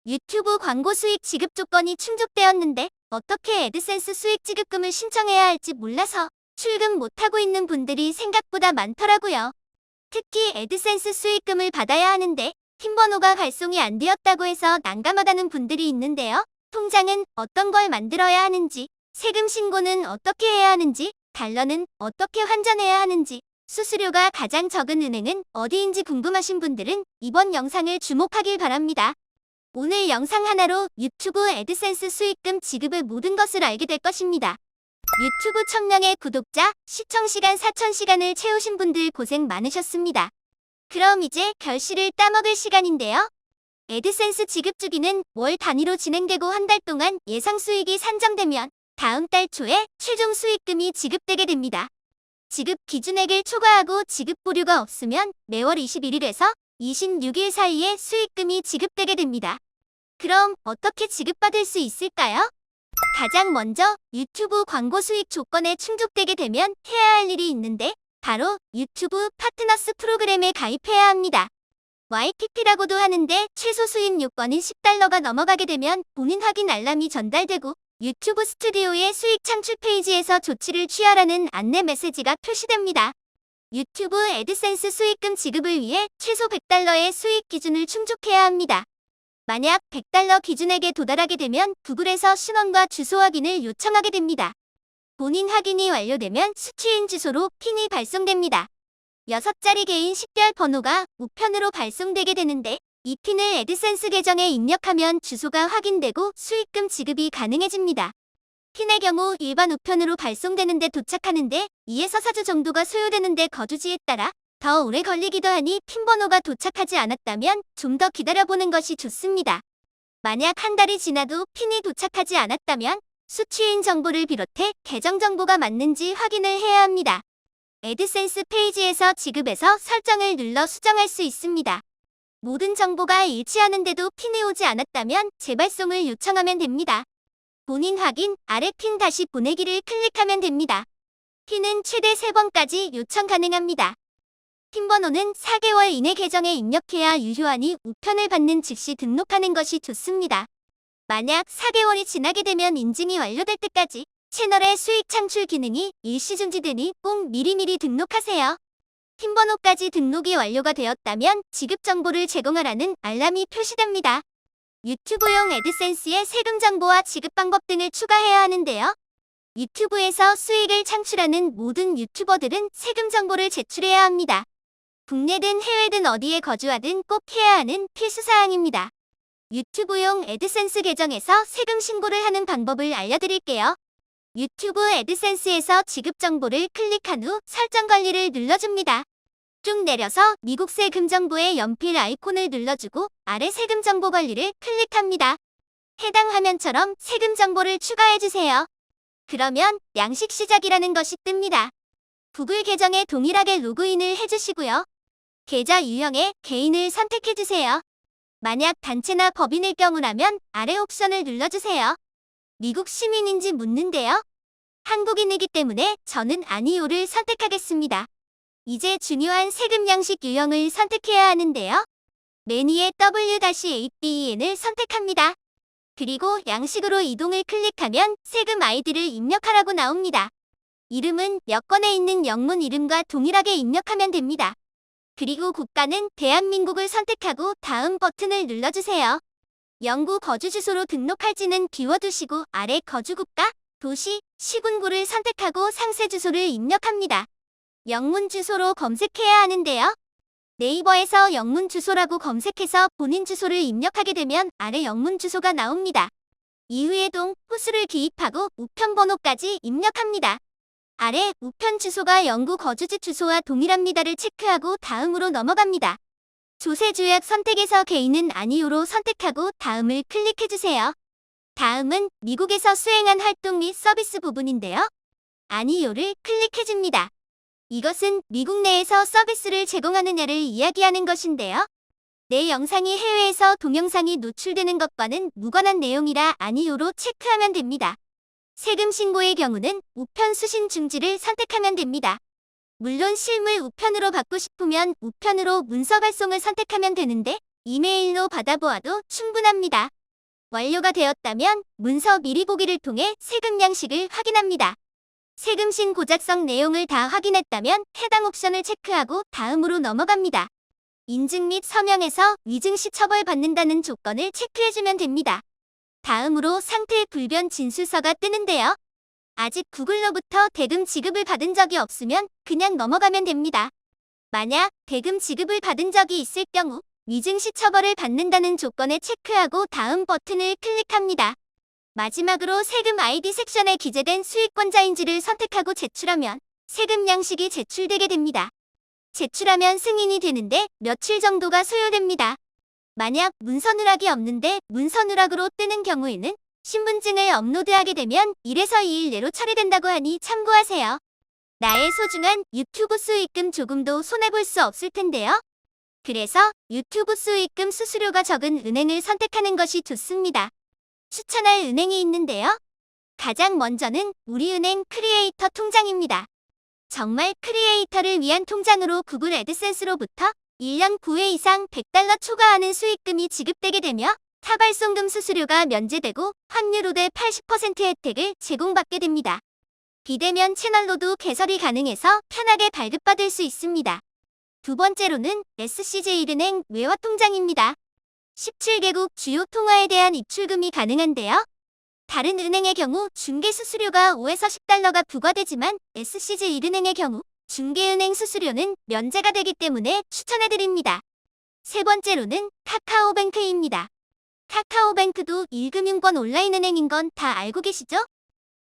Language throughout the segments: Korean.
유튜브 광고 수익 지급 조건이 충족되었는데 어떻게 애드센스 수익 지급금을 신청해야 할지 몰라서 출금 못하고 있는 분들이 생각보다 많더라고요. 특히 애드센스 수익금을 받아야 하는데 핀 번호가 발송이 안 되었다고 해서 난감하다는 분들이 있는데요. 통장은 어떤 걸 만들어야 하는지, 세금 신고는 어떻게 해야 하는지, 달러는 어떻게 환전해야 하는지, 수수료가 가장 적은 은행은 어디인지 궁금하신 분들은 이번 영상을 주목하길 바랍니다. 오늘 영상 하나로 유튜브 애드센스 수익금 지급의 모든 것을 알게 될 것입니다. 유튜브 1000명의 구독자, 시청시간 4000시간을 채우신 분들 고생 많으셨습니다. 그럼 이제 결실을 따먹을 시간인데요. 애드센스 지급 주기는 월 단위로 진행되고 한 달 동안 예상 수익이 산정되면 다음 달 초에 최종 수익금이 지급되게 됩니다. 지급 기준액을 초과하고 지급 보류가 없으면 매월 21일에서 26일 사이에 수익금이 지급되게 됩니다. 그럼 어떻게 지급받을 수 있을까요? 가장 먼저 유튜브 광고 수익 조건에 충족되게 되면 해야 할 일이 있는데 바로 유튜브 파트너스 프로그램에 가입해야 합니다. YPP라고도 하는데 최소 수익 요건인 $10가 넘어가게 되면 본인 확인 알람이 전달되고 유튜브 스튜디오의 수익 창출 페이지에서 조치를 취하라는 안내 메시지가 표시됩니다. 유튜브 애드센스 수익금 지급을 위해 최소 $100의 수익 기준을 충족해야 합니다. 만약 $100 기준액에 도달하게 되면 구글에서 신원과 주소 확인을 요청하게 됩니다. 본인 확인이 완료되면 수취인 주소로 핀이 발송됩니다. 6자리 개인 식별 번호가 우편으로 발송되게 되는데 이 핀을 애드센스 계정에 입력하면 주소가 확인되고 수익금 지급이 가능해집니다. 핀의 경우 일반 우편으로 발송되는데 도착하는데 2에서 4주 정도가 소요되는데 거주지에 따라 더 오래 걸리기도 하니 핀 번호가 도착하지 않았다면 좀 더 기다려보는 것이 좋습니다. 만약 한 달이 지나도 핀이 도착하지 않았다면 수취인 정보를 비롯해 계정 정보가 맞는지 확인을 해야 합니다. 애드센스 페이지에서 지급에서 설정을 눌러 수정할 수 있습니다. 모든 정보가 일치하는데도 핀이 오지 않았다면 재발송을 요청하면 됩니다. 본인 확인, 아래 핀 다시 보내기를 클릭하면 됩니다. 핀은 최대 3번까지 요청 가능합니다. 핀 번호는 4개월 이내 계정에 입력해야 유효하니 우편을 받는 즉시 등록하는 것이 좋습니다. 만약 4개월이 지나게 되면 인증이 완료될 때까지 채널의 수익 창출 기능이 일시 중지되니 꼭 미리미리 등록하세요. 핀 번호까지 등록이 완료가 되었다면 지급 정보를 제공하라는 알람이 표시됩니다. 유튜브용 애드센스의 세금 정보와 지급 방법 등을 추가해야 하는데요. 유튜브에서 수익을 창출하는 모든 유튜버들은 세금 정보를 제출해야 합니다. 국내든 해외든 어디에 거주하든 꼭 해야 하는 필수사항입니다. 유튜브용 애드센스 계정에서 세금 신고를 하는 방법을 알려드릴게요. 유튜브 애드센스에서 지급 정보를 클릭한 후 설정 관리를 눌러줍니다. 쭉 내려서 미국 세금 정보의 연필 아이콘을 눌러주고 아래 세금 정보 관리를 클릭합니다. 해당 화면처럼 세금 정보를 추가해주세요. 그러면 양식 시작이라는 것이 뜹니다. 구글 계정에 동일하게 로그인을 해주시고요. 계좌 유형에 개인을 선택해주세요. 만약 단체나 법인일 경우라면 아래 옵션을 눌러주세요. 미국 시민인지 묻는데요. 한국인이기 때문에 저는 아니요를 선택하겠습니다. 이제 중요한 세금 양식 유형을 선택해야 하는데요. 메뉴에 W-ABEN을 선택합니다. 그리고 양식으로 이동을 클릭하면 세금 아이디를 입력하라고 나옵니다. 이름은 여권에 있는 영문 이름과 동일하게 입력하면 됩니다. 그리고 국가는 대한민국을 선택하고 다음 버튼을 눌러주세요. 영구 거주 주소로 등록할지는 비워두시고 아래 거주국가, 도시, 시군구를 선택하고 상세 주소를 입력합니다. 영문 주소로 검색해야 하는데요. 네이버에서 영문 주소라고 검색해서 본인 주소를 입력하게 되면 아래 영문 주소가 나옵니다. 이후에 동, 호수를 기입하고 우편 번호까지 입력합니다. 아래 우편 주소가 영구 거주지 주소와 동일합니다를 체크하고 다음으로 넘어갑니다. 조세 조약 선택에서 개인은 아니요로 선택하고 다음을 클릭해주세요. 다음은 미국에서 수행한 활동 및 서비스 부분인데요. 아니요를 클릭해줍니다. 이것은 미국 내에서 서비스를 제공하느냐를 이야기하는 것인데요. 내 영상이 해외에서 동영상이 노출되는 것과는 무관한 내용이라 아니요로 체크하면 됩니다. 세금 신고의 경우는 우편 수신 중지를 선택하면 됩니다. 물론 실물 우편으로 받고 싶으면 우편으로 문서 발송을 선택하면 되는데 이메일로 받아보아도 충분합니다. 완료가 되었다면 문서 미리 보기를 통해 세금 양식을 확인합니다. 세금 신고작성 내용을 다 확인했다면 해당 옵션을 체크하고 다음으로 넘어갑니다. 인증 및 서명에서 위증 시 처벌받는다는 조건을 체크해주면 됩니다. 다음으로 상태 불변 진술서가 뜨는데요. 아직 구글로부터 대금 지급을 받은 적이 없으면 그냥 넘어가면 됩니다. 만약 대금 지급을 받은 적이 있을 경우 위증 시 처벌을 받는다는 조건에 체크하고 다음 버튼을 클릭합니다. 마지막으로 세금 ID 섹션에 기재된 수익권자인지를 선택하고 제출하면 세금 양식이 제출되게 됩니다. 제출하면 승인이 되는데 며칠 정도가 소요됩니다. 만약 문서 누락이 없는데 문서 누락으로 뜨는 경우에는 신분증을 업로드하게 되면 1에서 2일 내로 처리된다고 하니 참고하세요. 나의 소중한 유튜브 수익금 조금도 손해볼 수 없을 텐데요. 그래서 유튜브 수익금 수수료가 적은 은행을 선택하는 것이 좋습니다. 추천할 은행이 있는데요. 가장 먼저는 우리은행 크리에이터 통장입니다. 정말 크리에이터를 위한 통장으로 구글 애드센스로부터 1년 9회 이상 $100 초과하는 수익금이 지급되게 되며 타발송금 수수료가 면제되고 환율 5대 80% 혜택을 제공받게 됩니다. 비대면 채널로도 개설이 가능해서 편하게 발급받을 수 있습니다. 두 번째로는 SC제일은행 외화통장입니다. 17개국 주요 통화에 대한 입출금이 가능한데요. 다른 은행의 경우 중개 수수료가 5에서 $10가 부과되지만 SC제일은행의 경우 중개은행 수수료는 면제가 되기 때문에 추천해드립니다. 세 번째로는 카카오뱅크입니다. 카카오뱅크도 1금융권 온라인은행인 건 다 알고 계시죠?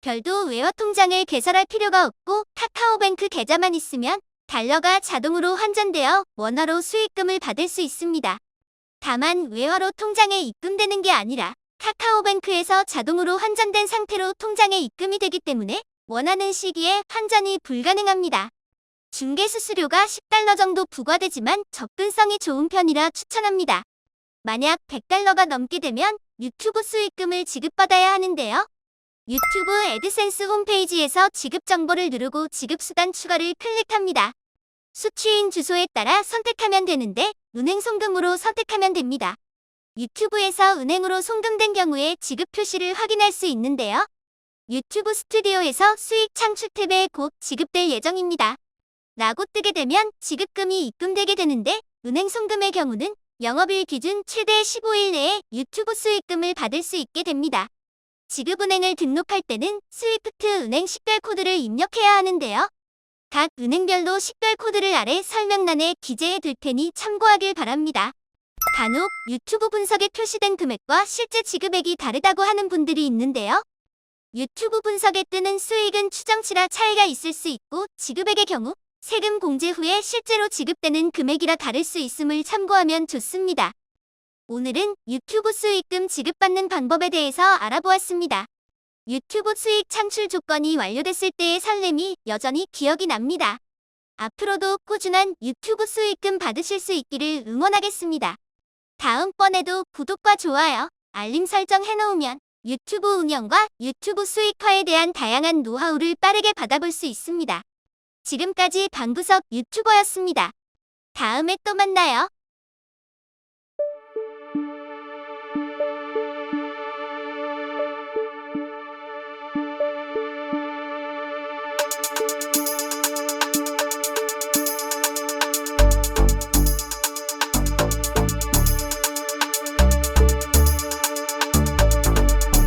별도 외화통장을 개설할 필요가 없고 카카오뱅크 계좌만 있으면 달러가 자동으로 환전되어 원화로 수익금을 받을 수 있습니다. 다만 외화로 통장에 입금되는 게 아니라 카카오뱅크에서 자동으로 환전된 상태로 통장에 입금이 되기 때문에 원하는 시기에 환전이 불가능합니다. 중개 수수료가 $10 정도 부과되지만 접근성이 좋은 편이라 추천합니다. 만약 $100가 넘게 되면 유튜브 수익금을 지급받아야 하는데요. 유튜브 애드센스 홈페이지에서 지급 정보를 누르고 지급수단 추가를 클릭합니다. 수취인 주소에 따라 선택하면 되는데 은행 송금으로 선택하면 됩니다. 유튜브에서 은행으로 송금된 경우에 지급 표시를 확인할 수 있는데요. 유튜브 스튜디오에서 수익 창출 탭에 곧 지급될 예정입니다. 라고 뜨게 되면 지급금이 입금되게 되는데 은행 송금의 경우는 영업일 기준 최대 15일 내에 유튜브 수익금을 받을 수 있게 됩니다. 지급은행을 등록할 때는 스위프트 은행 식별 코드를 입력해야 하는데요. 각 은행별로 식별 코드를 아래 설명란에 기재해 둘 테니 참고하길 바랍니다. 간혹 유튜브 분석에 표시된 금액과 실제 지급액이 다르다고 하는 분들이 있는데요. 유튜브 분석에 뜨는 수익은 추정치라 차이가 있을 수 있고 지급액의 경우 세금 공제 후에 실제로 지급되는 금액이라 다를 수 있음을 참고하면 좋습니다. 오늘은 유튜브 수익금 지급받는 방법에 대해서 알아보았습니다. 유튜브 수익 창출 조건이 완료됐을 때의 설렘이 여전히 기억이 납니다. 앞으로도 꾸준한 유튜브 수익금 받으실 수 있기를 응원하겠습니다. 다음번에도 구독과 좋아요, 알림 설정 해놓으면 유튜브 운영과 유튜브 수익화에 대한 다양한 노하우를 빠르게 받아볼 수 있습니다. 지금까지 방구석 유튜버였습니다. 다음에 또 만나요.